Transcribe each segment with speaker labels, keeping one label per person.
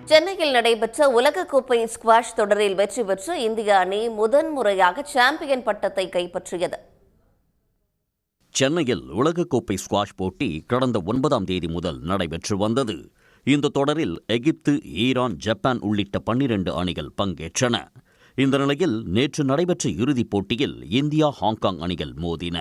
Speaker 1: சென்னையில் நடைபெற்ற உலகக்கோப்பை ஸ்குவாஷ் தொடரில் வெற்றி பெற்று இந்திய அணி முதன்முறையாக சாம்பியன் பட்டத்தை கைப்பற்றியது.
Speaker 2: சென்னையில் உலகக்கோப்பை ஸ்குவாஷ் போட்டி கடந்த 9ஆம் தேதி முதல் நடைபெற்று வந்தது. இந்த தொடரில் எகிப்து, ஈரான், ஜப்பான் உள்ளிட்ட 12 அணிகள் பங்கேற்றன. இந்த நிலையில் நேற்று நடைபெற்ற இறுதிப் போட்டியில் இந்தியா, ஹாங்காங் அணிகள் மோதின.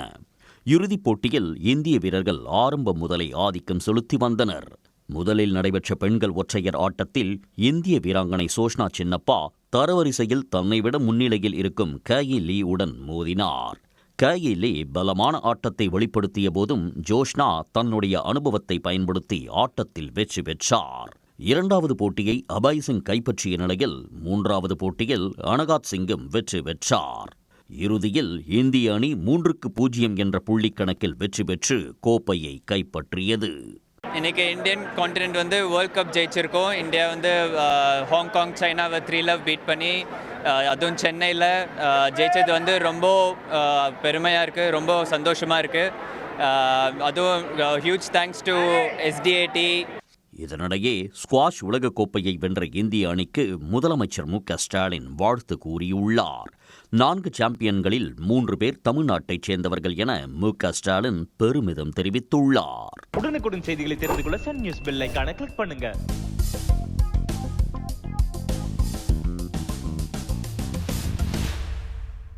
Speaker 2: இறுதிப் போட்டியில் இந்திய வீரர்கள் ஆரம்பம் முதலே ஆதிக்கம் செலுத்தி வந்தனர். முதலில் நடைபெற்ற பெண்கள் ஒற்றையர் ஆட்டத்தில் இந்திய வீராங்கனை சோஷ்னா சின்னப்பா தரவரிசையில் தன்னை விட முன்னிலையில் இருக்கும் கேயி லீ உடன் மோதினார். கேயி லீ பலமான ஆட்டத்தை வெளிப்படுத்திய போதும் ஜோஷ்னா தன்னுடைய அனுபவத்தை பயன்படுத்தி ஆட்டத்தில் வெற்றி பெற்றார். இரண்டாவது போட்டியை அபாய் சிங் கைப்பற்றிய நிலையில் 3வது போட்டியில் அனகாத் சிங்கும் வெற்றி பெற்றார். இறுதியில் இந்திய அணி 3-0 என்ற புள்ளிக் கணக்கில் வெற்றி பெற்று கோப்பையை கைப்பற்றியது.
Speaker 3: இன்றைக்கி இந்தியன் கான்டினென்ட் வந்து வேர்ல்ட் கப் ஜெயிச்சிருக்கோம். இந்தியா வந்து ஹாங்காங், சைனாவை 3-0 பீட் பண்ணி அதுவும் சென்னையில் ஜெயிச்சது வந்து ரொம்ப பெருமையாக இருக்குது, ரொம்ப சந்தோஷமாக இருக்குது. அதுவும் ஹியூஜ் தேங்க்ஸ் டு SDAT.
Speaker 2: இதனிடையே ஸ்குவாஷ் உலகக்கோப்பையை வென்ற இந்திய அணிக்கு முதலமைச்சர் மு.க.ஸ்டாலின் வாழ்த்து கூறியுள்ளார். 4 சாம்பியன்களில் 3 பேர் தமிழ்நாட்டைச் சேர்ந்தவர்கள் என மு.க.ஸ்டாலின் பெருமிதம் தெரிவித்துள்ளார்.
Speaker 4: உடனுக்குடன் செய்திகளை தெரிந்து கொள்ள சன் நியூஸ் பெல் ஐகானை கிளிக் பண்ணுங்க.